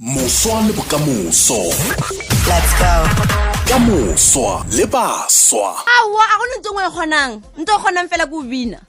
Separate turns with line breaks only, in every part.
Moswa le Bokamoso.
Let's go.
Ka Moswa le Baswa.
Awa a go ntse ngwe kgonang nto kgonang fela go bina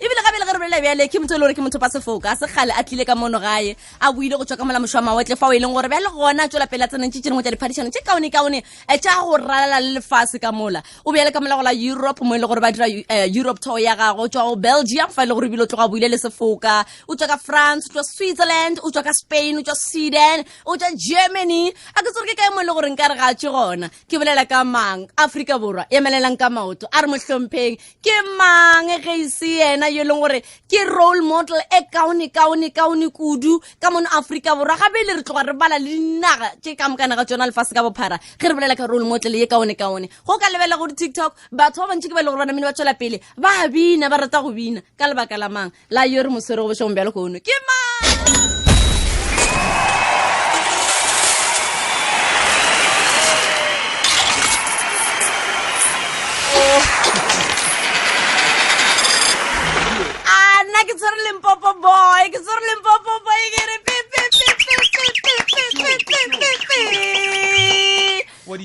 ebile ga bele ge re bolela bjale ke motho le gore ke motho pa sefoka a se gale a tlile ka mono gae a buile go tswa ka mola mošwa mawatle fa o e leng gore bjale gona tswela pele a tsenentše tšengwe tša diphadišano tše kaone tša go ralala le lefase ka mola o bjale ka mola go la Yuropa mo e le gore ba dira Europe tour ya gago tswa go Belgium fa e le gore bile o tloga buile le sefoka o tswa ka France o tswa Switzerland o tswa ka Spain o tswa Sweden o tswa Germany a ke tsore ke kae mo e le gore nka re ga tše gona ke bolela ka mang Afrika Borwa e melelang ka maoto a re mo hlompheng ke mang ge ise yena yo leng gore ke role model e kaone kudu ka mono Afrika Borwa gape le re tloga re bala le dinaga tše ka mokana ga tsona lefase ka bophara ge re bolela ka role model ye kaone go ka lebela go TikTok batho ba bantši ke ba le gore bana mene ba tswela pele ba bina ba rata go bina ka lebaka la mang la yo re mosere go bešong bjalo kono ke mang ke tsere Limpopo Boy ke re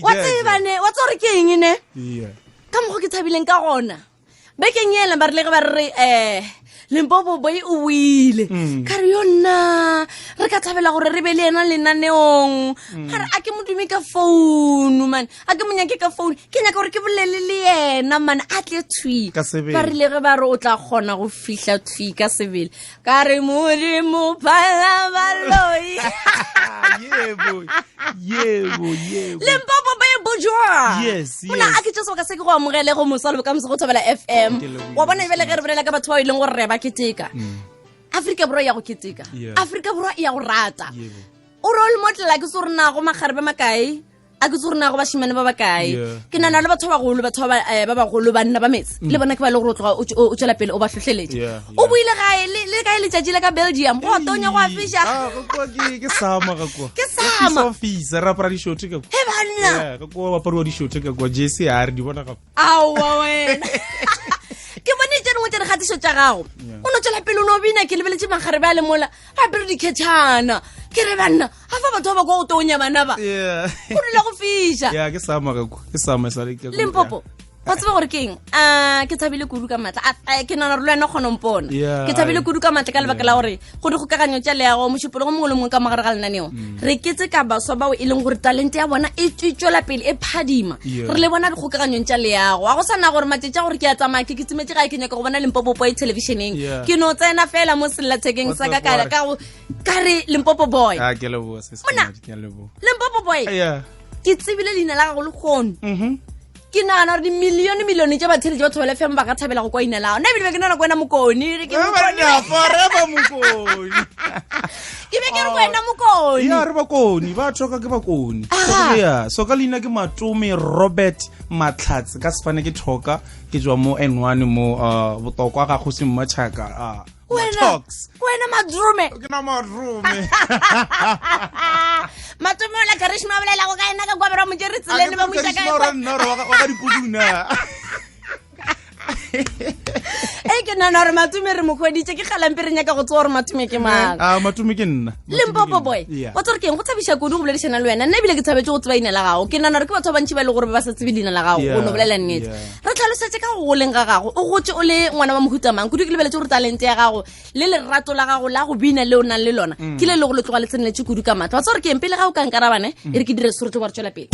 wa tsebane wa tsore ke eng ne ka mo go ke thabileng ka gona bekeng yela ba re le ba re Limpopo Boy o wile ka re yona re ka thabela gore re be le ena lenaneong ga re a ke modumi ka phone man a ke monyake ka phone ke nyaka gore ke bolele le yena man a tle thui ba re le ge ba re o tla kgona go fihla thui ka sebele ka re modimo phala baloi Limpopo Boy bojwa mona a ke tšeso ka se ke go amogele go Moswa le Bokamoso go Seabela FM wa bona ebele ge re bolela ka batho ba e leng gore re ba keteka Afrika Borwa ya go keteka Afrika Borwa ya go rata o role model a ke se gore na go magare ba makae a ke se gore na go bashimane ba bakae ke nana le batho ba bagolo banna ba metsi le bona ke ba le gore o tswela pele o ba hlohleletse o buile gae le kae letšatši le ka Belgium go tonya go a fisha
ke sama officer ra para di short ka
he banna
ka go ba parwa di short ka go jesi a re di bona ka
awa wena ke bone tseno mo tsene gatiso tša gago o no tswela pele o no bina ke lebeletse magare ba le mola a pere dikhetšhana ke re banna a fa batho ba go tonya bana ba go dula go fisha
ke sama sa le
Limpopo wa tseba gore ke eng ke thabile kudu ka matla ke nana re le wena kgona mpona ke thabile kudu ka matla ka lebaka la gore go di kgokaganyo tša leago mošupolo go mongwe le mongwe ka mogare ga lenaneo re ketse ka baswa bao e leng gore talente ya bona e tswela pele e phadima re le bona dikgokaganyong tša leago a go sana gore matšetša gore ke a tsamaya ke tsemetse ga ke nyaka go bona Limpopo Boy televisioneng ke no tsena fela mo sellathekeng sa ka ka re Limpopo Boy Limpopo Boy ke tsebile leina la gago le kgono ke nana re di milione tša batheletši batho ba le FM ba ka thabela go kwa ina lao nna ebile ke nana kwena mokoni ke be ke re kwena mokoni
re bakoni ba thoka ke bakoni so ka leina ke Matome Robert Matlhatse ka sefane ke thoka ke tswa mo N1 mo Botlokwa ga go se mmatšhaka
wena madrume
ke na madrume
Matome o la karishma ba bolela go ka ena ka kwa bera mo tšere tselene ba mo isa ka
wa ka dipuduna
ke nana gore Matome re mo kgweditše ke galampe re nyaka go tsewa gore Matome ke mang
Matome ke nna
Limpopo Boy wa tsore ke eng go thabiša kudu go boledišana le wena nna ebile ke thabetse go tseba ina la gago ke nana gore ke batho ba bantši ba le gore ba sa tsebe leina la gago o no bolela nnete re tlhalosetse ka go goleng ga gago o gotse o le ngwana wa mohutamang kudu ke lebeletse gore talente ya gago le lerato la gago la go bina le o nang le lona ke le go le tloga le tseneletse kudu ka matla wa tsore ke eng pele ga o ka nkarabane e re ke dire seroto wa re tswela pele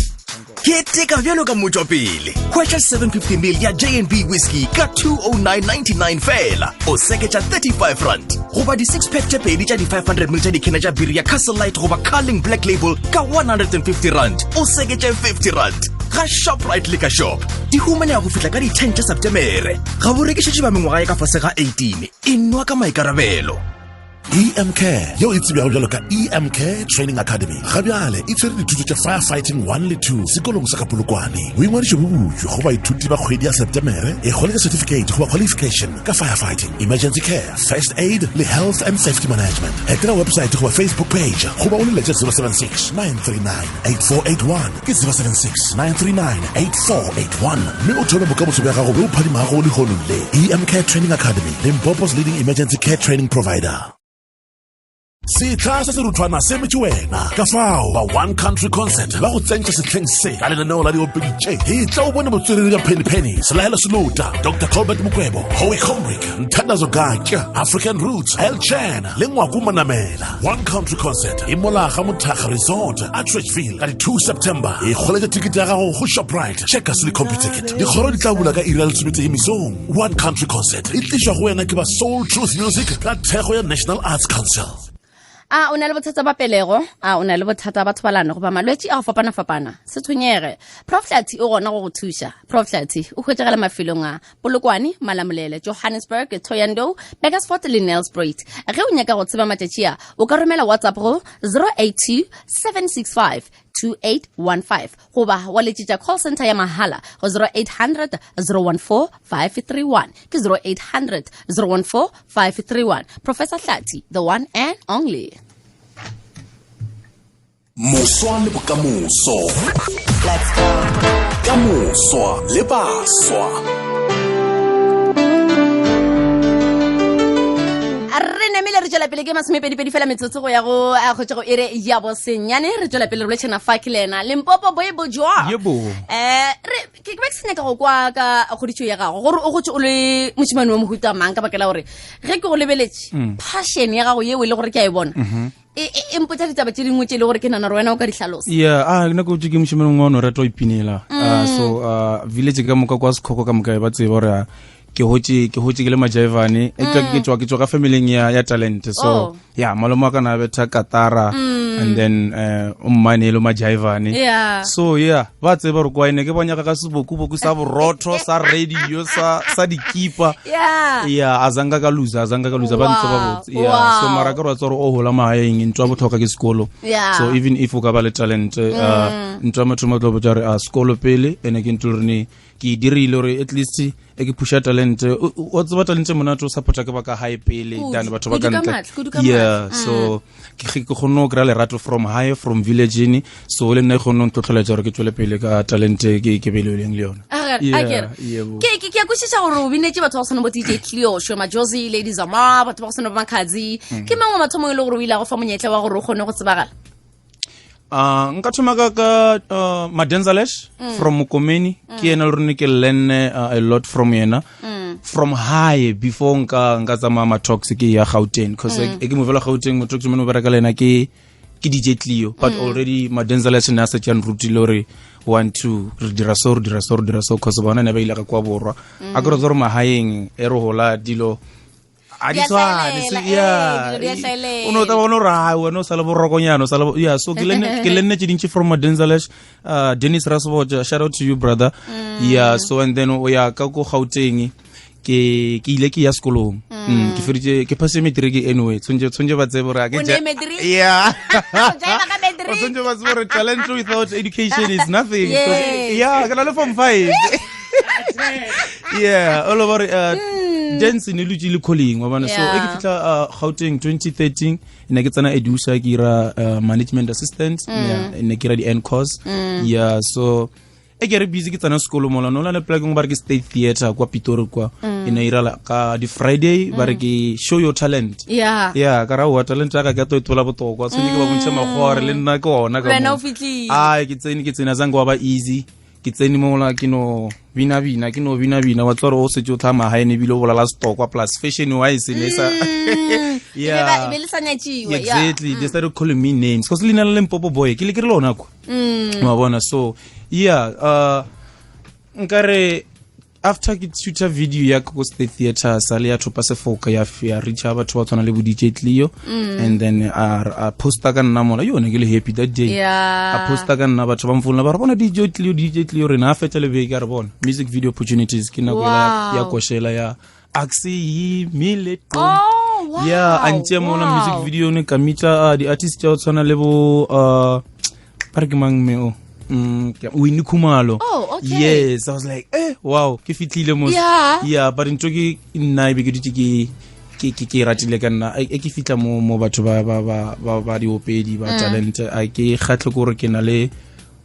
Keteka bjalo ka motšwapele hwetša 750 ml ya J&B whisky ka 209.99 fela o seketša 35 rand goba di 6-pack tše pedi tša di 500 ml tša dikena tša biri ya Castle Light goba Carling Black Label ka 150 rand o seketša 50 rand ga Shoprite le ka shop di humanea go fihla ka di 10 tša Septemere ga borekišetši ba mengwaga ye ka fase ga 18 e nwa ka maikarabelo
EMK yo itse bjalo jalo ka EMK Training Academy gabjale e tsere dithuto tša firefighting 1 le 2 sekolong sa ka Polokwane o ingwadiše bobutšo go baithuti ba kgwedi ya Septemere e kgole ka certificate goba qualification ka firefighting emergency care first aid le health and safety management etela website goba Facebook page goba o leletse 076 939 8481 ke 076 939 8481 mme o thome bokamoso bja gago be o phadimago le kgonong le EMK Training Academy, Limpopo's leading emergency care training provider. Sihla se se ruthwana se metše wena ka fao ba One Country Concert ba go tsentša sehleng se ka lenaneo la diopeditše hitla o bone botswerere ka penny selaela selota Dr. Colbert Mokwebo Howie Comrick Nthandazo Gatya African Roots El Chan le ngwaku Manamela. One Country Concert e molaga Mothaga Resort at Trechville ka di 2 September e kgoletša tikete ya gago go Shoprite check us le CompuTicket dikgoro di tla bula ka ira le tsometse emisong. One Country Concert e tlišwa go wena ke ba Soul Truth Music ka thekgo ya National Arts Council.
O na le bothata ba pelego o na le bothata ba thobalano goba malwetse a go fapana-fapana se tshwenyege Prof Tlati o gona go go thuša. Prof Tlati o hwetšagela mafelong a Polokwane, Malamolele, Johannesburg, Thohoyandou, Bakersford le Nelspruit. Ge o nyaka go tseba matšatši a o ka romela WhatsApp go 082 765 2815 goba wa letšetša call center ya mahala go 0800 014 531 ke 0800 014 531. Professor Tlati, the one and only.
Moswa le Bokamoso. Let's go. Ka Moswa le Baswa.
Re nemile re tšwela pele ke masomepedi fela metsotso go ya go a go ere ya bosenyane re tšwela pele re lešana fa ke lena Limpopo Boy bojwa ke be ke senyaka go kwa ka goditšo ya gago gore o gotse o le mošimane wa mohuta mang ka bakela gore ge ke go lebeletše passion ya gago yeo e le gore ke a e bona e mpotsa ditaba tše dingwe tše le gore ke nana re wena o ka di hlalosa.
Nna ko tše ke mošimane wa no rata o ipinela so village ka moka kwa Sekgoko ka moka ba tseba gore ke hotse ke le majaivane ke tswa ka family ya Talente so malomo ka na betha Katara and then ummane le majaivane so ba tseba re kwa ine ke bonya ka sebokuboku sa borotho sa radio sa dikipa azanga ka loser ba ntse ba botse so mara ka re tsoro o hola mahaeng ntwa botlhoka ke sekolo so even if o ka ba le talent ntwa motho mo tlo botsa re a sekolo pele ene ke ntulrene ke dirile gore at least ke pusha talente o tseba talente monato supporta ke ba ka high pele dan batho ba ka ntle so ke gone go kry lerato from high from village ni so le nna gone ntlo tlholetsa gore ke tswele pele ka talente ke beleleng le yona
ke a kwishisha gore o binetse batho ba sona bo DJ Clio Shoma Josie Ladies Ama batho ba sona ba Makhazi ke mangwe matho mo ile gore o ile go fa monyetla wa gore o gone go tsebagala.
Nka thoma ka Madenzalesh from Mukomeni ke ena le ke learn a lot from yena from high before nka tsama ma talks ke ya Gauteng because ke mo vela Gauteng mo talks mo no bereka lena ke DJ Clio but already Madenzalesh na se tšan ruti lore want to dira so cause bona ne ba ile ka kwa borwa a go tsoro mahaeng e re hola dilo uno ta bona ra wena o sala borokonyano so ke lenne tše dintši from Madenzalesh Dennis Rasboja shout out to you brother so and then o ya ka go Gauteng ke ile ke ya sekolong ke feditše ke passe matric anyway tshwantse ba tsebe gore tshwantse ba tsebe gore talent without education is nothing ke na le form 5 all over dance ne lutsi le calling wa bana so e ke fitla Gauteng 2013 ene ke tsana edusa ke ira management assistant ene ke ira di course so e ke re busy ke tsana sekolo mola no la ne plug ngba re ke state theater kwa Pitori kwa ene ira ka di Friday ba re ke show your talent ka ra wa talent ka to itola Botlokwa so ke ba bontsha magore le nna ke ona ka
wena o fitli
ke tsena zanga wa ba easy ke tsene mola ke no bina wa tsoro o se tšo tlhama ha ene bile o bolala stokwa plus fashion wise ne sa exactly they started calling me names because lina Limpopo Boy ke le ke re lona kwa wa bona so nkare after ke shoota video ya ko state theater sale ya thopa sefoka ya reach batho ba tswana le bo DJ Clio and then a posta ka nna mola yone ke le happy that day a posta ka nna batho ba mfulna ba re bona DJ Clio re na fetsa le be ka re bona music video opportunities ke nako ya koshela ya axi mile antse mona music video ne ka mitsa di artists tsa tswana le bo parke mang me Winnie Kumalo. Yes, I was like, wow, ke fitlile mo. But into ke nna be ke ratile ka nna ke fitla mo batho ba di opedi ba talent a ke khatle gore ke na le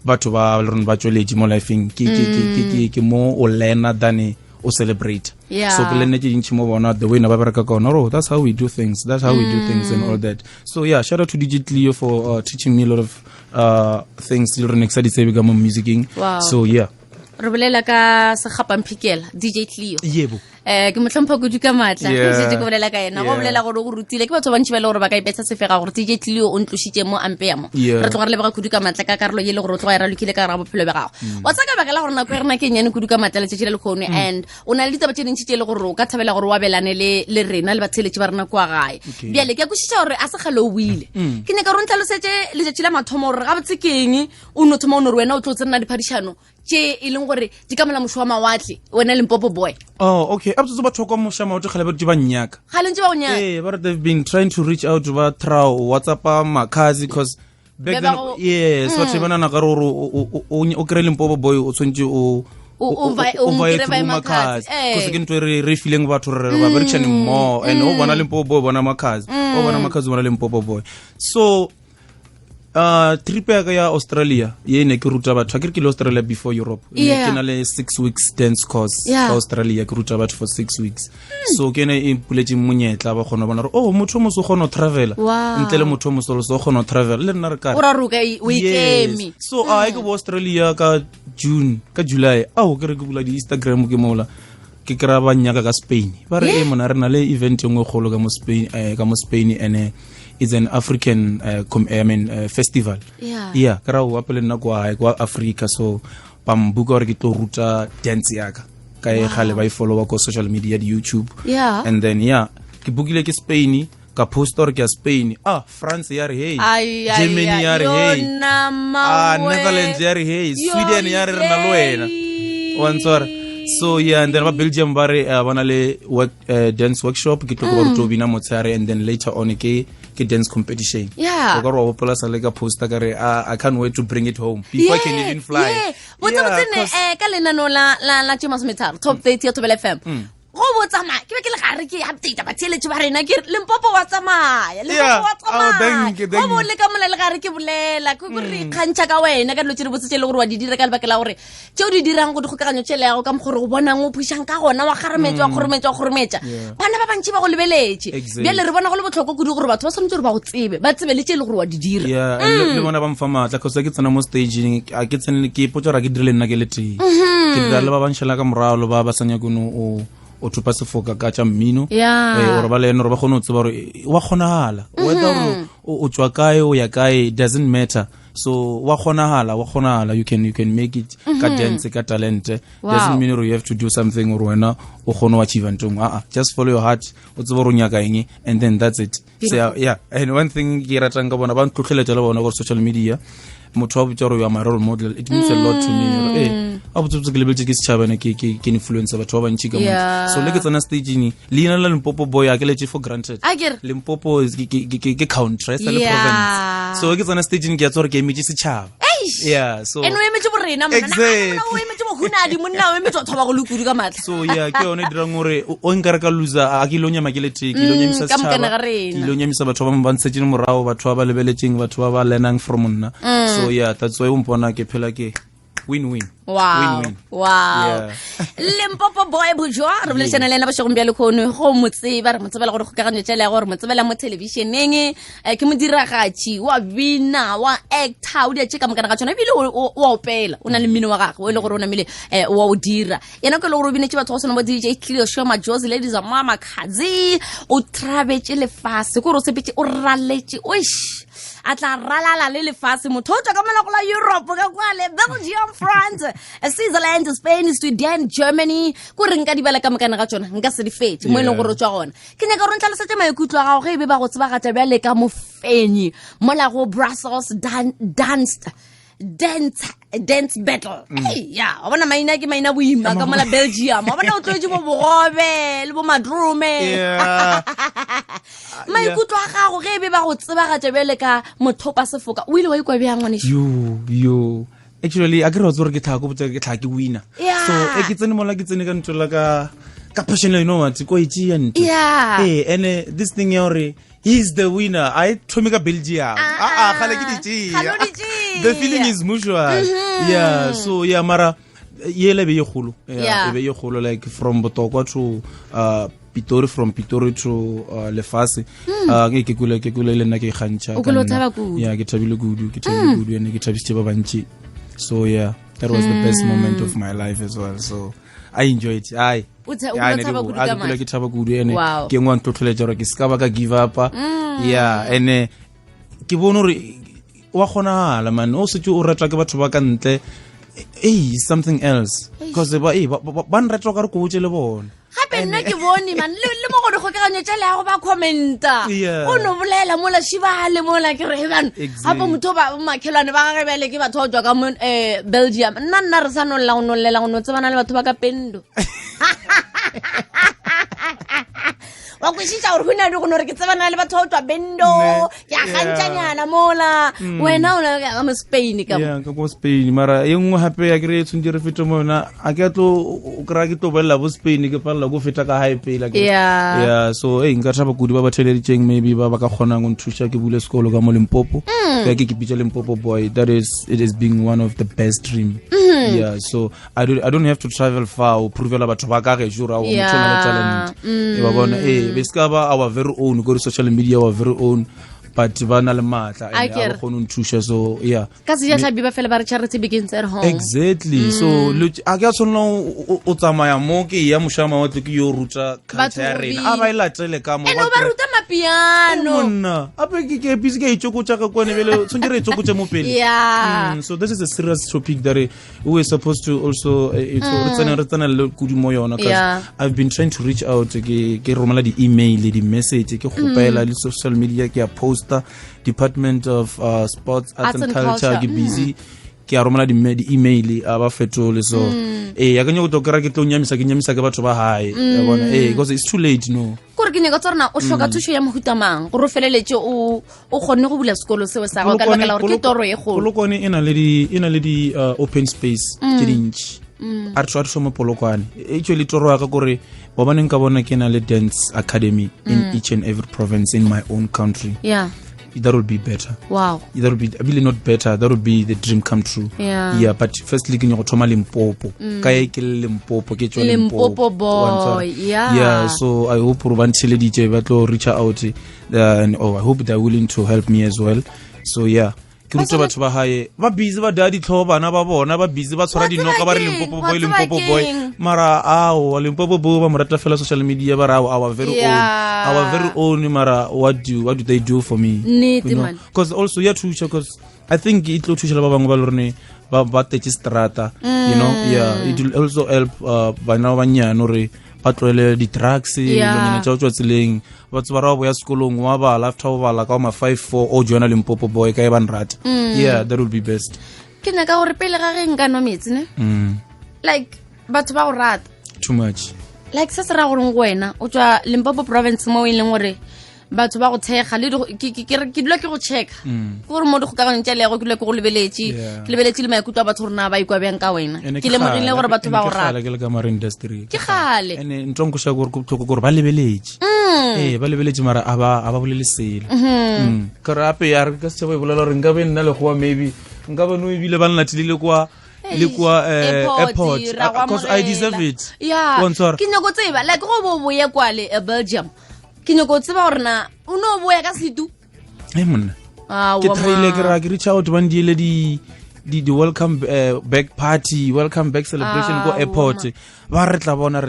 batho ba le rona ba tsweledi mo lifeng ke mo o lena dane o celebrate.
Yeah.
So ke le nne ke dintšhi mo bona the way na ba bereka ka ona, that's how we do things, and all that. So yeah, shout out to DJ Cleo for teaching me a lot of things le re ne ke sa di tsebe ka mo musicing.
Wow.
So yeah,
re bolela ka Sekgapamphikela DJ Cleo.
yebo
ke motlhompha kudu ka matla
Yeah.
ke go bolela ka ena go bolela gore go rutile ke batho ba ntši ba le gore ba ka ipetsa sefega gore DJ Cleo o ntlositse mo ampe ya mo
Yeah.
re tloga re lebega kudu ka matla ka karolo ye le gore o tloga e ralokile ka gara bophelo ba gago wa tsaka baka la gore nako e rena ke nyane kudu ka matla le tšetšile le khone and o na le ditaba tše dintši tše le gore o ka thabela gore wa belane le rena le batheletši ba rena kwa gae bjale ke a kwešiša gore a se gale o buile ke ne ka ro ntlhalosetse letšatši la mathomo gore ga botse keng o no thoma o ne re wena o tlo tsenna diphadišano tše e leng gore di ka mola mošo wa mawatle wena Limpopo Boy.
Oh, okay. Up to the batho kwa moshama o tkhale ba di ba nyaka.
ga le ntse ba o nyaka
But they've been trying to reach out to ba throw WhatsApp makazi because back then yes, what you bana ka o kre Limpopo Boy o tshwentse o
kry-e
makazi because ke ntwe re feeling batho re ba berekishane more and o bona Limpopo Boy bona makazi o bona makazi bona Limpopo Boy. So trip ya Australia ye ne ke ruta batho ke le Australia before Yuropa ke na le 6 weeks dance course ka Australia ke ruta batho for 6 weeks so ke ne e puletse monyetla ba gona bona oh motho mo so gona travel ntle le motho mo so gona travel le nna re ka
o ra ruka weekend
so I go Australia ka June ka July ke re ke bula di Instagram ke mola ke kra ba nyaka ka Spain ba re mona re na le event engwe golo ka mo Spain and it's an African festival. Yeah, kara o apele nna kwa Africa so pam buka gore ke tlo ruta dance yaka ka e gale ba I follow ko social media di YouTube. And then ke bukile ke Spain ka poster ke Spain France ya re hey Germany ya re hey Netherlands ya re hey Sweden ya re na lo wena wansora. So and then Belgium bare bana le dance workshop ke tlo go ruta bina motsare and then later on ke dance competition.
Yeah.
I can't wait to bring it home before I can even fly.
Ka lenano la Tšemasometharo top 30 ya Thobela FM. Go botsamaya ke be ke le gare ke update batheletši ba rena ke Limpopo wa tsamaya go bo le ka mola le gare ke bolela ke re kgantšha ka wena ka dilo tše di botse tše le gore wa di dira ka lebaka la gore tšeo di dirang go dikgokaganyo tšele yago ka mokgore go bonang o phušang ka gona wa kgarametša bana ba bantši ba go lebeletše bjale re bona go le botlhokwa kudu gore batho ba swanetse gore ba go tsebe ba tsebe le tše le gore wa di dira
le bona ba mfa maatla cause ke tsena mo staging ke tsene ke ipotsa gore ke dire le nna ke le tee ke dira le ba bantšhela ka moralo ba sa nyakono o thupa sefoka ka tša mmino gore ba le ene gore ba kgone o tseba gore wa kgonagala whether gore o tswa kae o ya kae doesn't matter so wa kgonagala you can make it ka dance ka talente doesn't mean you have to do something or wena o kgone o achieve ntong just follow your heart o tseba gore o nyaka eng and then that's it. So and one thing ke ratang ka bona ba ntlotlheletša le bona gore social media motho wa botsa gore you are my role model it means a lot to me a botse ke lebeletse ke setšhabana ke influence batho ba bantši ka motho so le ke tsena staging leina la Limpopo Boy a ke letse for granted Limpopo is ke country sa le province so ke tsena staging ke ya tsore ke emetse setšhaba so
and o emetse borena monna o emetse bo Hunadi monna o emetse thoba go lukudu ka matla
so ke yone dirang gore o nkare ka loser a ke lo nyama ke letse ke lo nyamisa setšhaba ke lo nyamisa batho ba ba ntse morago batho ba lebeletseng batho ba ba learning from nna so that's why umpona ke phela ke win-win.
Wow. Limpopo Boy bujwa re boletsana le ena ba shegong bja le khone go motseba re motsebela gore go kagane tšela ya gore motsebela mo televisioneng ke mo diragatši wa bina wa actor o di tšeka mokana ga tsona bile o opela o na le mmino wa gagwe o le gore o namile wa o dira yena ke le gore o binetse batho go sona mo DJ Cleo show majozi ladies of mama kazi o travetse lefase go re o sepetse o raletse oish a tla ralala le lefase motho o tswa ka mola go la Yuropa ka kwa le Belgium France Switzerland Spain Sweden Germany go re nka di bala ka mokana ga tsona nka se di fetse mo ile gore o tswa gona ke ne ka ro ntlalosetse maikutlo ga go e be ba go tseba ga tla bjale ka mofenyi mola go Brussels dance battle wa bona maina ke maina boima ka mola Belgium wa bona o tlotse bo bogobe le bo madrume maikutlo a gago ge e be ba go tseba ga tebele ka mothopa sefoka o ile wa ikwa bjang ngwane
yo actually a ke re gore ke tlhako botse ke tlhake winner so ke tsene mola ke tsene ka ntola ka passion you know what go itse and and this thing yore he's the winner I thome ka Belgium khale ke ditse the feeling is mutual so mara yele be ye kholo e be ye kholo like from Botlokwa to Pitori, from Pitori to Lefase ke kule le nna ke khantša ya ke thabile kudu ene ke thabisitse ba bantši. So yeah, that was the best moment of my life as well, so I enjoyed it. I ke thaba kudu ene ke ngwa ntotholetša gore ke ska ba ka give up yeah, ene ke bona gore wa kgonagala man o setse o ratwa ke batho ba ka ntle something else because ba nretwa ka re ko botse le bona
gape nna ke bone man le mo go kgokaganyo tša leago ba commenta o no bolela mola shibale mola ke re bana gape motho ba makhelwane ba gage bele ke batho ba tswa ka mo Belgium nna re sa no lela go no tsebana le batho ba ka pendo wa kwishitša gore Hunadi go no re ke tsebana le batho ba tswa bendo ke a gantšanyana mola wena o na mo Spain ka
mo Spain mara e nngwe gape ya kry tshwantse re fete mo yona a ke tlo o kry-a ke tlo bolela bo Spain ke palela go feta ka high pela yeah so nka thaba kudi ba theleditšeng maybe ba ka kgonang go nthuša ke bule sekolo ka mo Limpopo ke pitša Limpopo Boy. That is, it is being one of the best dream yeah, so I don't have to travel far o pruvela batho ba ka ge jura o motho na le talent e ba bona besikaba our very own go social media our very own but ba na le matla and ba khona nthusha. So yeah,
ka se ja bi ba fela ba re charity begins at home
exactly so a ke tsona o tsamaya mo ke ya moshama wa tlo ke yo ruta culture ya rena a ba ilatele ka mo
ba ruta mapiano
monna ape ke busy ke itshokotsa ka kone bele tsonke re itshokotse mo pele
yeah
so this is a serious topic that we are supposed to also retsana le kudimo yona because I've been trying to reach out ke romela di email di message ke gopela le social media ke a post Department of Sports, Arts and Culture ke busy ke a romela di email ba fetole so ya ka nyo go tokera ke tlo nyamisa ke batho ba hae ya bona because it's too late no
gore ke ne go tsarna o hloka thusho ya mohutamang gore feleletse o kgonne go bula sekolo seo sa go ka bakala gore ke toro e golo
Polokwane ina le di open space ke dintsi a tshwa tshwa mo Polokwane actually toro ya ka gore ba bana nka bona ke na le dance academy in each and every province in my own country.
Yeah,
that would be better.
Wow,
that would be really not better, that would be the dream come true. Yeah, but firstly ke go thoma Limpopo ka e ke Limpopo ke tswa
Limpopo Boy.
Yeah, so I hope Untitled ba tlo reach out and I hope they're willing to help me as well. So yeah, ke rutwa batho ba hae ba busy ba dadi tlhobana ba bona ba busy ba tshwara dinoka ba re Limpopo Boy mara Limpopo Boy ba morata fela social media ba ra our very own mara what do they do for me, you know? Because also because I think it lo thusha ba bangwe ba lorne ba tetse strata you know. Yeah, it will also help bana ba nyano re ba tlwele di drugs le nyana tsa tswa tseleng ba tswa ra bo ya sekolong wa ba after ba la ka ma 5-4 o joina Limpopo Boy ka e ban rata. Yeah, that would be best.
Ke nna ka gore pele ga re nka no metsi ne like batho ba go rata
too much
like se se ra gore ngwena o tswa Limpopo province mo e leng gore batho ba go thega le ke dula ke go check gore mo go ka gane tšale go dula ke go lebeletse le maikutlo a batho rena ba ikwa bjang ka wena ke le mogile gore batho ba go rata
ke le ka mara industry
ke gale
ene ntong go sha gore go tlhoko gore ba lebeletse ba lebeletse mara a ba bolele sele ka re ape ya re ka se ba bolela gore nka be nna le goa maybe nka ba no ebile ba nna tlile kwa airport because I deserve it.
Yeah, ke nyako tseba like go bo ya kwa le Belgium ke nyako tseba gore na o no bo ya ka situ
monna ke thaile ke ra ke reach out ban diele di welcome back party, welcome back celebration go airport ba re tla bona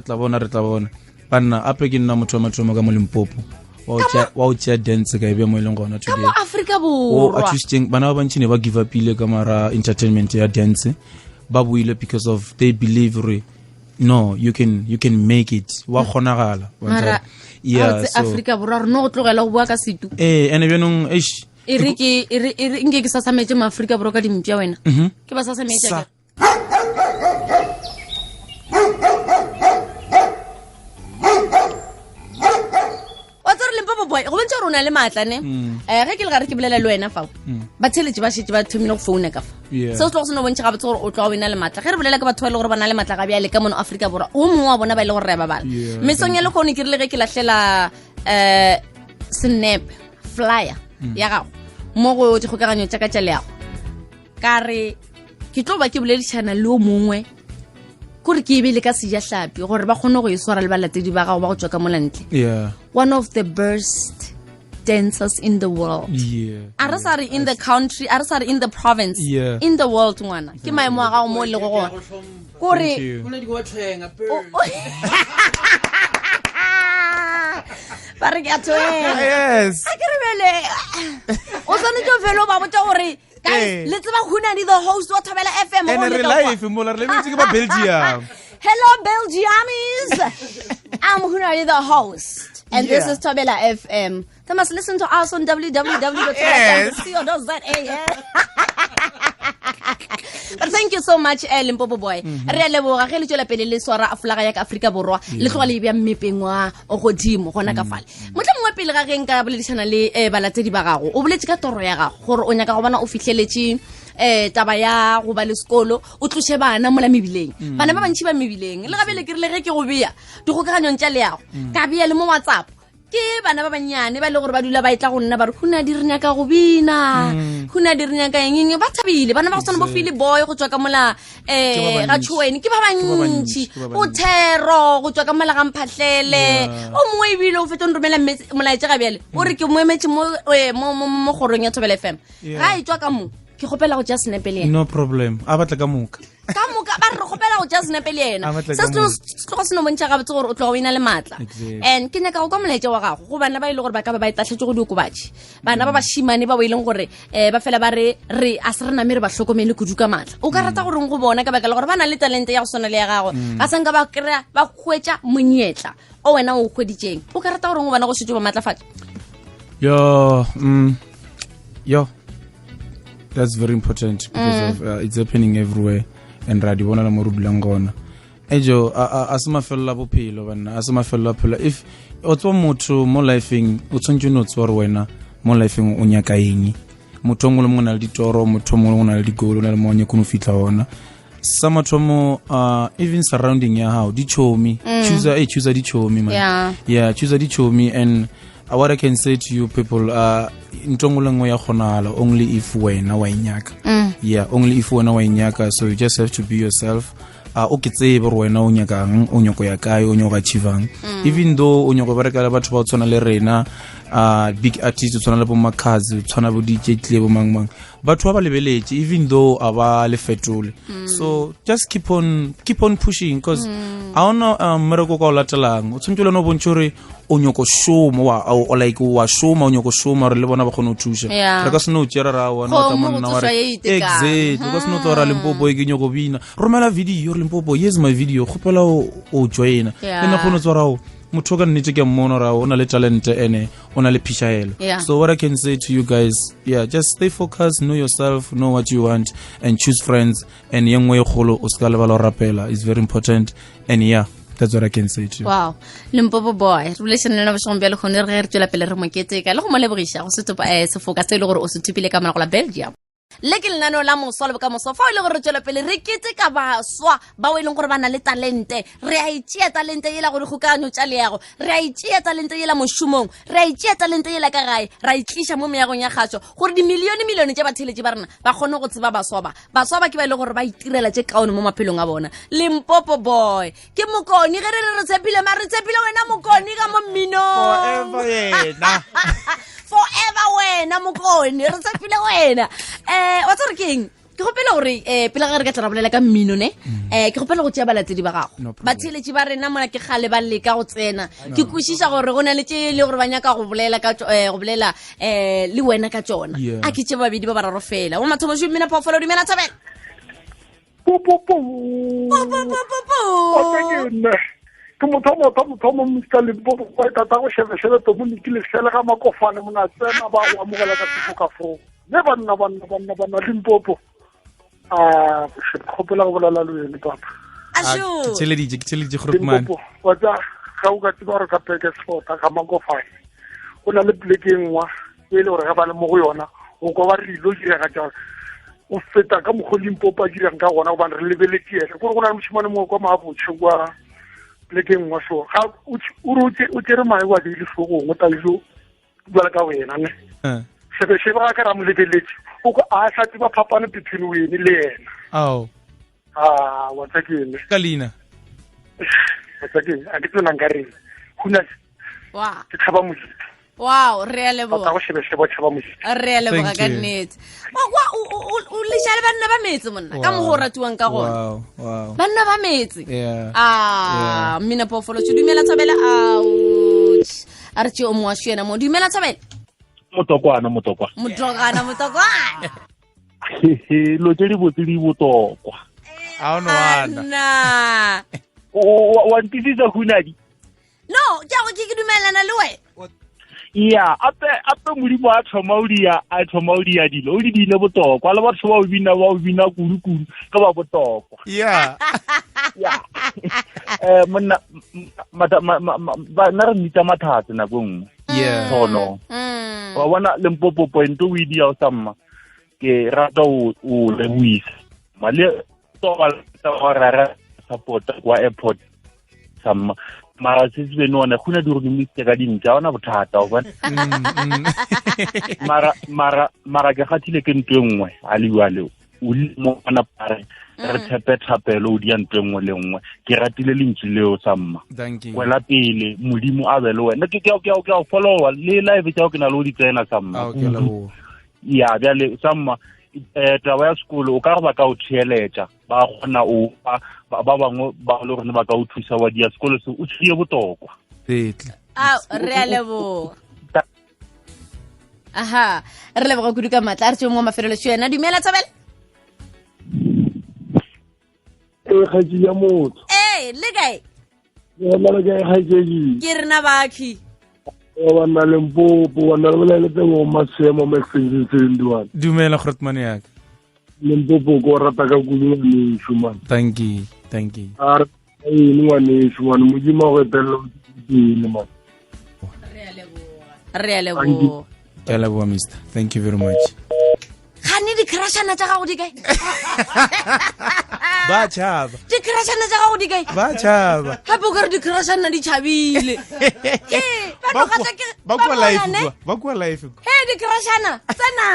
banna ape ke nna motho wa mathomo ka mo Limpopo wa o tšea dance ka ebe mo e leng gona today
ka mo Africa borwa
a thusitseng bana ba bantši ne ba give up ile ka mara entertainment ya dance ba buile because of they believe no you can make it wa kgonagala
yeah so Africa borwa no go tlogela go bua ka situ
ene benong
nke ke sa sametse ma Africa borwa ka dimpia wena ke ba sa sametse ka Limpopo Boy go bontse rona le matla ne ge ke le gare ke bolela le wena fa ba theletše ba shetse ba thomile go founa ka fa se o tlo go seno bontse ga botse gore o tlo wena le matla ge re bolela ka batho ba ile gore ba na le matla ga bjale ka mono Africa borwa o mongwe wa bona ba ile gore re ba bala mesong ya lekgone ke rile ge ke lahlela snap flyer ya gago mo go dikgokaganyo tša ka tša leago ka re ke tlo ba ke boledišana le o mongwe kore ke ebile ka seja hlapi gore ba kgone go e swara le balatedi ba gago ba go tswa ka molantle.
Yeah.
One of the best dancers in the world.
Yeah.
Arasari in the country, arasari in the province,
Yeah.
in the world ngwana. Ke maemo a gago mo le go gona. Kore ba re ke a tshwenga.
Yes.
A ke re bele o tshwanetse o felo ba botsa gore guys let's ba Hunadi the host wa Thobela FM
And in life, mola re lebetse ke ba Belgium.
Hello Belgiumies. I'm Hunadi the host and this is Thobela FM. They must listen to us on www.co.za. But thank you so much Limpopo Boy. Re leboga ge le tswela pele le swara flaga ya ka Afrika Borwa le tloga le bya mmepeng wa o godimo gona ka fale. Motla mongwe pele ga geng ka boledišana le balatedi ba gago o boletse ka toro ya gago gore o nyaka go bona o fitlheletse taba ya go ba le sekolo o tloshe bana mola mebileng bana ba bantši ba mebileng le gabele ke rile ge ke go bea dikgokaganyong tša le yago ka bea le mo WhatsApp ke bana ba banyane ba le gore ba dula ba itla go nna ba re Hunadi re nyaka go bina Hunadi re nyaka eng ba thabile bana ba go tsana bo Philip Boy go tswa ka mola ga tshweni ke ba bantši o thero go tswa ka mola ga mphatlele o mongwe ebile o fetong romela molaetša ga bjale o re ke moemetse mo kgorong ya Thobela FM ga e tswa ka mo ke gopela go just nepele
No problem. A batla ka moka.
ka moka ba re gopela go just nepele ena se tlo se no bontša gabotse gore o tloga o ina le matla and ke nyaka go kwa molaetša wa gago go bana ba ile gore ba ka ba itatlhetse go diokobatši bana ba bashimane ba boileng gore ba fela ba re a se re name re ba hlokomele kudu ka matla o ka rata goreng go bona ka baka la gore ba na le talente ya go swana le ya gago ga sanka ba kry-a ba hwetša monyetla o wena o hweditšeng o ka rata goreng go bona go šetse ba maatlafatša
yo that's very important because of it's happening everywhere and ra di bona la mo re dulang gona ejo a se mafelela bophelo bana a se mafelela phela if o tswa motho mo lifeng o tshwantse no tswa re wena mo lifeng o nyaka eng motho ngwe le mongwe na le ditoro motho mongwe o na le digolo na le mo nyaka no fitla ona sa mathomo even surrounding ya how di chomi choose di chomi man yeah choose di chomi and what I can say to you people ntongolengwe ya khonala only if wena wa inyaka yeah only if wena wa inyaka so you just have to be yourself o ke tsebe re wena o nyakang o nyoko ya kae o nyoko achievang even though o nyoko berekala batho ba tsona le rena big artists tsona le bo Makhazi tsona bo DJ Tle bo mangmang batho ba lebeletse even though aba le fetole so just keep on pushing because I don't know mereko ka o latelang o tshwantsele no bontshore o nyoko shoma o like wa shoma o nyoko shoma re le bona ba khona o thusha re ka se no tjera ra wana o tsamana wa re exactly ka se no tora Limpopo ke nyoko bina romela video Limpopo here's my video khopela o joina le na khona tswa rao motho ka nnete ke mmono ra ona le talente ene ona le phishaelo so what I can say to you guys just stay focused, know yourself, know what you want and choose friends and yengwe e kholo o ska le ba lo rapela is very important and that's what I can say to you.
Wow. Limpopo Boy, relation le no bashombe le khone re tswela pele re moketeka le go mo lebogisha go se topa se focus le gore o se tupile ka mara go la Belgium le ke lenano la Moswa le Bokamoso fa ile gore tswela pele re kete ka Baswa ba o ileng gore bana le talente re a itšea talente yela gore gokanyo tša leago re a itšea talente yela mošomong re a itšea talente yela ka gae ra itlisha mo meagong ya kgatšo gore di milione tša batheletši ba rena ba kgone go tseba Baswa ba ke ba ile gore ba itirela tše kaone mo maphelong a bona Limpopo Boy ke mokoni ge re tshepile ma re tshepile wena mokoni ka mo mminong
Forever yena
forever wena mokoni re tshepile wena wa tsore keng ke gopela gore pele ga re ka tla bolela ka mmino ne ke gopela go tšea balatedi ba gago batheletši ba rena mona ke gale ba leka go tsena ke kwešiša gore go na le tše le gore ba nyaka go bolela le wena ka tšona a ke tše babedi ba bararo fela o mathomo šo mmina phoofolo dumela Thobela
ke mothomo Mr. Limpopo Boy tata go shebeshebe tomonikile fela ga makofane mona tsena ba go amogela ka sefoka fo ne banna Limpopo se khopela go bolela le wena papa
ashu
tšheleditše group man
wa tsa ga o ka tseba re ka peke spota ga makofane o na le pleke engwa e le gore ga ba le mo go yona o kwa ba re ilo direga jalo o feta ka mogolo Limpopo a dirang ka gona go ba re lebeletse ene gore go na le moshimane mo kwa maabotšhe kwa plekeng wa so ga o tsere mae wa di le fogong o tailo bala ka wena ne shebe ga ka ra mo lebeletse o go a sa tseba phapane between wena le yena wa tsakeng
ka leina
wa tsakeng a ke tsona nka reng Hunadi
Wow.
ke tshaba mositho
Wow, re a
ba
leboga.
go shebeshebo tshaba mositho
Re a leboga
Thank
ka
you.
nnete. O le jale banna ba metse monna ka mo go ratuwang ka gona.
Wow.
Banna ba metse.
Yeah.
Mina pofolo tse dumela Tshabela ouch. A re tse o mo shena mo dumela Tshabela.
Motlokwa.
Motokana.
Lo tse di botse di botlokwa.
A o no wana.
Na.
Wa ntitisa Hunadi.
No, ja go ke dumelana le wena.
Yeah, ape modimo a thomaudia dilo. O di dile botlokwa le batho ba o bina kudu ka ba botlokwa.
Yeah.
Yeah. Monna ba na re mitsa mathata na bong.
Yeah.
Tono. Wa bona Limpopo Boy ntwe o di ya samma. Ke rata o lewisa. Male to ba rara support kwa airport samma. Mara se se no na khuna di re mistake ka dintsha ona bothata o bona mara ke khathile ke ntwengwe a liwale o mo ana pare re thapelo o di ntwengwe le nngwe ke ratile lentsi leo samma
Thank you.
wela pele modimo a bele wena ke follow le live tsa o ke na lo di tsena samma
Okay, lebo.
ya bjale samma taba ya sekolo o ka re ba ka o theeletša ba kgona o ba bangwe ba le gore ba ka o thusa wa dia sekolo se o tshie botlokwa
Tetle.
Re a leboga. Aha, re leboga kudu ka matla re tse mo mafelelo tshena dumela Tshabela.
ga ke ya motho
Le kae?
ya mala ke ga ke
Ke rena baki.
wa na Limpopo wa na le teng o masemo mo extension 71
Dumela Grootman yaka.
Limpopo go rata ka kudu ni shuman
Thank you.
ar ni ngwane shuman modimo go etela ni man
Re a leboga.
Ke a leboga, mister. Thank you very much.
Gane di crashana tsa gago di kae?
Ba tshaba.
Di crashana tsa gago di kae?
Ba tshaba.
Ha bo ka re di crashana di tshabile. Ke ba tloga ke
Ba kwa live. Ba kwa live.
Hey di crashana tsena.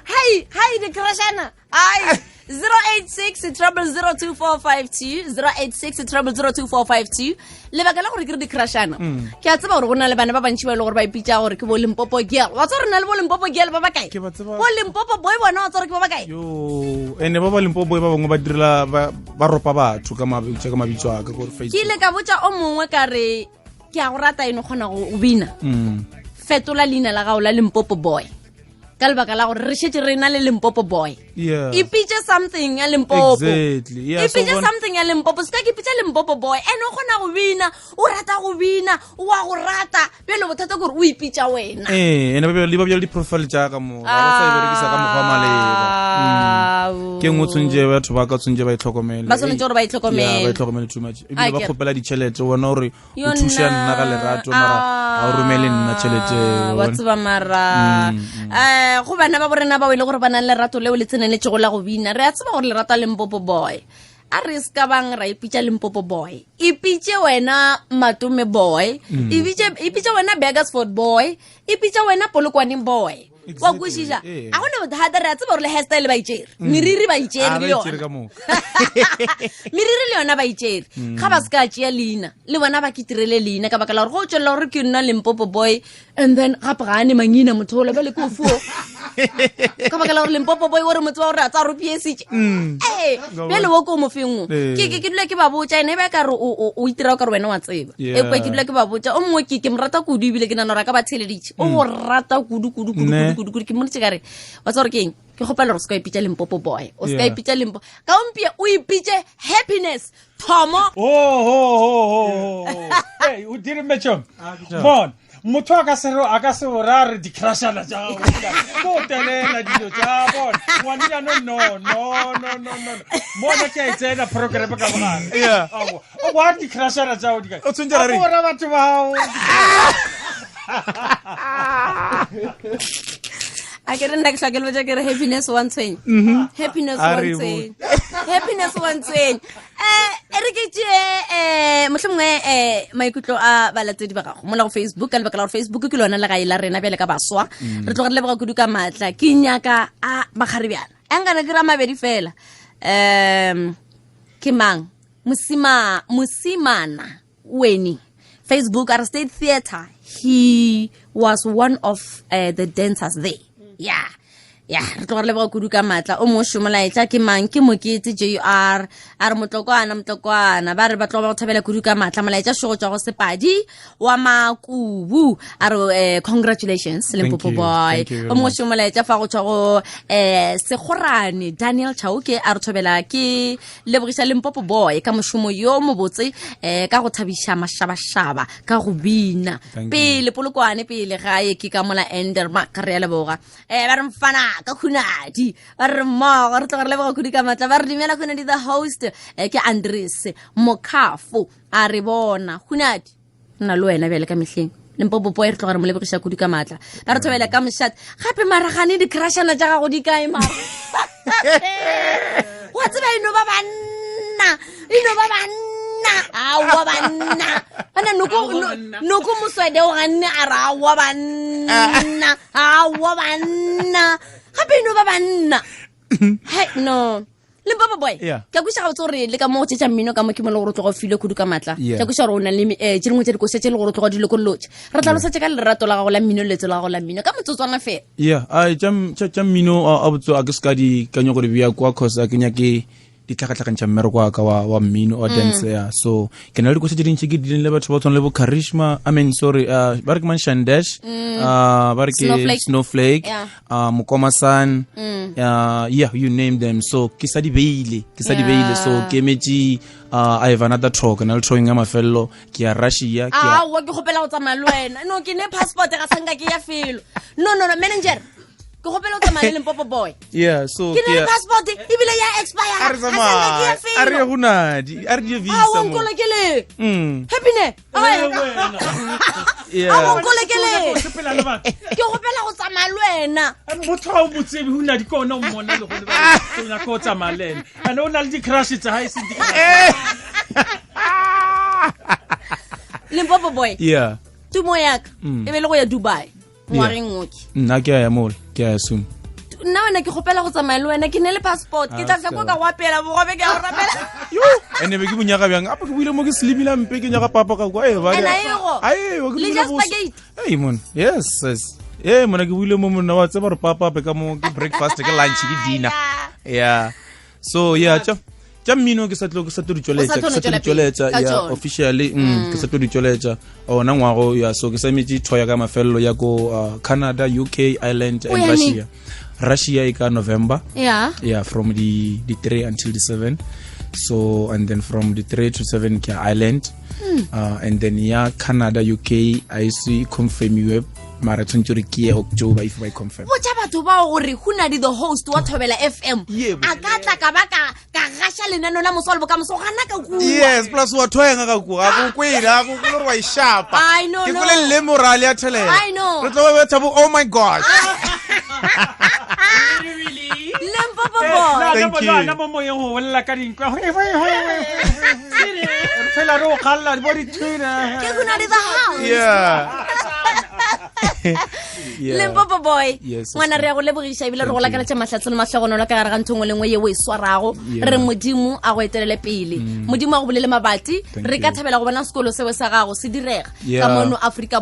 Hi di crashana. Ai 086-0002452 086-0002452 lebaka la gore ke re di crashana ke a tseba gore go na le bana ba bantši ba ile gore ba ipitša gore ke bo Limpopo girl wa tsore na le bo Limpopo girl ba ba kae
Ke ba tseba.
bo Limpopo boy bona wa tsore ke ba ba kae
Yo, ene ba Limpopo Boy ba bangwe ba direla ba ropa batho ka mabitso a ka gore
ke
Facebook.
ile ka botša o mongwe ka re ke a go rata eno kgona go bina fetola leina la gago la Limpopo Boy ka lebaka la gore re šetse re na le Limpopo Boy
Yeah.
ipitše something ya Limpopo
Exactly. Yeah, so
ipitše
bona-
something ya Limpopo ska ke pitša Limpopo Boy ene o kgona go bina o rata go bina o wa go rata bjale bothata kore o ipitša wena
ene ba bjale di-profile tša ka mo ba sa e berekisa ka mokgwa wa maleba ke nngwe tshwantse batho ba ka tshwantse ba itlhokomele
Ba tshwanetse gore ba itlhokomele.
Yeah, ba itlhokomele too much ebile ba
Akere.
kgopela ditšhelete o bona gore o
Yona.
thuša nna ka lerato mara ga o romele nna tšhelete
wa tseba mara go bana ba borena ba o ile gore ba nang lerato leo le tseneletsego la go bina re a tseba gore le rata Limpopo Boy a re ska bang ra ipitša Limpopo Boy ipitše wena Matume Boy ipitše wena Bakersford Boy ipitše wena Polokwane Boy wa
Exactly,
kwešiša
yeah.
a gone bothata re a tseba gore le hairstyle ba itšere meriri ba itšere le
ba itšere ka
yona
moka.
meriri le yona ba itšere ga ba se ka tšea leina le bona ba ketirele leina ka baka la gore go tswelela gore ke nna Limpopo Boy and then gape ga ane mangina motho o lebele ko fuo ka baka la gore Limpopo Boy ore motho wa gore a tsa rupiesitše bjale wo ko mofengo ke dula ke ba botša ene ba ka re o itira o ka re wena wa tseba
Yeah.
ekwe ke dula ke ba botša o mongwe ke mo rata kudu ebile ke nana gore a ka ba theeleditše o go rata kudu ke monetse ka re wa tsa gore ke eng ke kgopela gore o se ka ipitša Limpopo Boy o se ka
Yeah.
ipitša Limpopo ka ompia o ipitše Happiness Thomo
Hey, o dire metšhong bon motho a ka se ra re di-crashana tša gago mo telela dilo tša bona ngwane jaanong no mona ke a e tsena programe ka bogare
Yeah.
o boa di-crashana tšao di
O tshwantse ra reng?
ora batho bao
a ke re nna ke tlhoa ke lebotsa ke re happiness wa ntshwenya happiness
A
wa
re
ntshwenya happiness wa ntshwenya e re ke tšee mohlomongwe maikutlo a balatedi ba gago mola go Facebook ka lebaka la gore Facebook ke lona legae la rena bjale ka baswa re tloga re leboga kudu ka maatla ke nyaka a bakgarebjana engana ke ra mabedi fela ke mang Mosimana Weni Facebook at State Theatre. He was one of the dancers there. Yeah. Re tlo re kudu ka matla o mo shumalaitla ke mang ke mokete JR a re motlokwana ba re ba tlo ba thabela kudu ka matla malaitla shogo tswa go sepadi wa makubu a re congratulations Limpopo Boy o mo shumalaitla fa go tswa go segorane Daniel Chauke a re thobela ke lebogisa Limpopo Boy ka moshumo yo mo botse ka go thabisha mashabashaba ka go bina pele polokwane pele gae ke ka mola ender makare ya leboga ba re mfana ka Hunadi re mo re tloga re leboga kudu ka matla ba re dimela Hunadi the host ke Andres Mokafo a re bona Hunadi nna lo wena bele ka mehleng Limpopo Boy re tloga re mo lebogisha kudu ka matla ba re thobela ka moshat gape maragane di crashana tša gago di kae mara wa tseba ino ba banna awa banna ana nuku muswede o ganne a ra awa banna gape ino ba banna hey no Limpopo Boy ke kuša go tsore le ka mo tšetša mmino ka mo ke mo le gore tlogo file kudu ka matla ke kuša gore o na le dingwe tša dikose tše le gore tlogo di lokolotše re tlalosetše ka lerato la gago la mmino letso la gago la mmino ka motsotswana fela
tša mmino a botso a ke se ka di kanyo gore bia kwa cause a ke nyake di tlhakatlhakantšha mmereko wa ka wa mmino wa dance so ke na le dikose tše dintšhi ke di le batho ba tshwana le bo charisma ba re ke man Shandash ba re ke Snowflake Mokomasan you name them so ke sa di beile so ke emetše I have another talk na le throwing ya mafelelo ke ya Russia
wa ke gopela go tsamaya le wena no ke ne passport ga sanka ke ya felo no manager ke gopela go tsamaya le Limpopo Boy
so
ke ne passport ebile ya expire
a re Hunadi a re di visa
mo a nkolekele happy ke gopela go tsamaya le wena
motho o botsebi Hunadi ko ona o mona le gone ba tsona ko tsamaya le ene ana o na le di crash tsa hae se di
Limpopo Boy tumo yaka e be le go ya Dubai ngwareng ngoki
nna ke ya mole ke ya soon
nna wena ke gopela go tsamaya le wena ke ne le passport ke tla go ka wapela bogobe ke a go rapela
ene be ke bunyaga bjang apa ke buile mo ke slimila mpe ke nyaga papa ka kwa mon yes mona ke buile mo monna wa tseba re papa pe ka mo ke breakfast ke lunch ke dinner so tša mmino ke sa tlo di tšweletša officially ke sa tlo di tšweletša ona ngwago so ke sa emetše thoya ka mafelelo ya ko Canada, UK, Ireland and Russia e ka November from the 3 until the 7 so and then from the 3 to 7 ke Ireland and then Canada, UK I see confirm you mara tshwantse re ke October if I confirm
botša batho ba gore Hunadi the host wa Thobela FM a ka tla ka ba ka gasha lenano la Moswa le Bokamoso gana ka kua
yes plus wa thoenga ka kua go kwela go gore wa ishapa ke kole le moral ya thelela re tlo ba thabo oh my gosh
Limpopo Boy
thank you
na mo yo go lla ka dinkwa fela ro khalla body tuna
ke Hunadi the house Limpopo Boy ngwana re ya go lebogisha ebile re go lakana tša mahlatse le mahlogonolo ka gare ga nthongwe lengwe ye o e swarago re modimo a go etelele pele modimo a go bolele mabati re ka thabela go bona sekolo seo sa gago se direga ka mono Afrika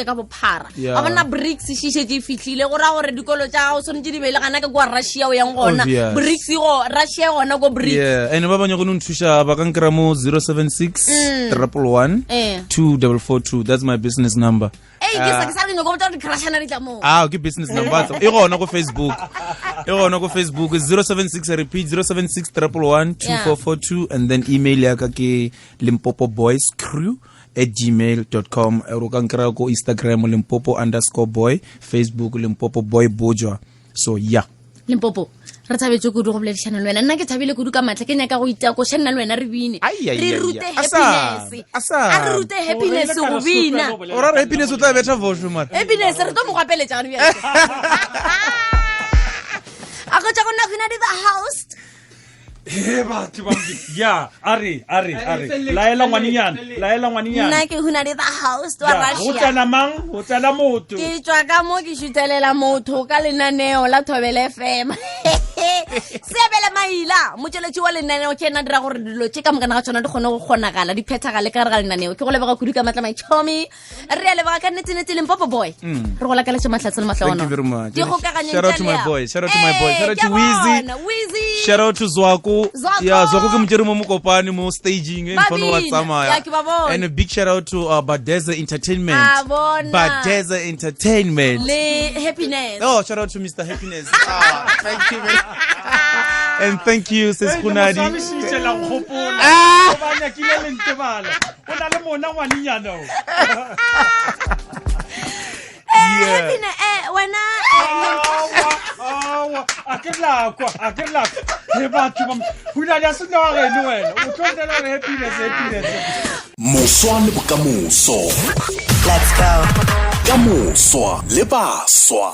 ka bophara a bona BRICS šišetse e fihlile go ra gore dikolo tša gago tshwanetse di beile gana ka kwa Russia o yang gona BRICS go Russia gona go BRICS
ene ba banya go no nthuša ba ka nkera mo 076 111 2442 that's my business number ke business number e gona go Facebook 076 repeat 076 111 2442 and then email ya ka ke limpopoboyscrew@gmail.com ero ka nkera ko Instagram limpopo_boy Facebook Limpopo Boy Bojwa so
Limpopo re thabetse kudu go boledišana le wena nna ke thabile kudu ka matla ke nyaka go itako shenna le wena re bine re rute happiness go bina
ora happiness o tla betha vosho mara
happiness re to mo gapeletša gane bjale a go tša go nna Hunadi the host
batho ba ya are laela ngwaninyana
nna ke Hunadi the host wa
Ya, go
Russia
tsena mang go tsena motho
ke tswa ka mo ke shutelela motho ka lenaneo la Thobela FM Seabela Maila motšweletši wa lenaneo ke ena dira gore dilo tše ka mokana ga tsona di kgone go kgonagala di phethagale ka re ga lenaneo ke go lebega kudu ka matla maitšhomi re a lebega ka nnetse Limpopo Boy re go lakaletše mahlatse le
Thank you very much.
dikgokaganyeng
Shout out to my boy. Shout out to my boy. Shout out to Wheezy. Shout out to Zwaku.
Zwaku.
Yeah, Zwaku ke motšere mo mokopane mo staging in front wa
Babina.
tsamaya.
Ya, ke ba bona.
And a big shout out to Badeza Entertainment.
A bona.
Badeza Entertainment.
le happiness
Oh, shout out to Mr. Happiness. Thank you very And thank you, Sis Hunadi.
la nkgopola ba nyakile le ntebala o na le mona ngwaninyana o
happiness wena
a ke lakwa he batho ba Hunadi a se nna wa rene wena o tlontela re happiness
Moswa le Bokamoso. Let's go. Ka Moswa le Baswa.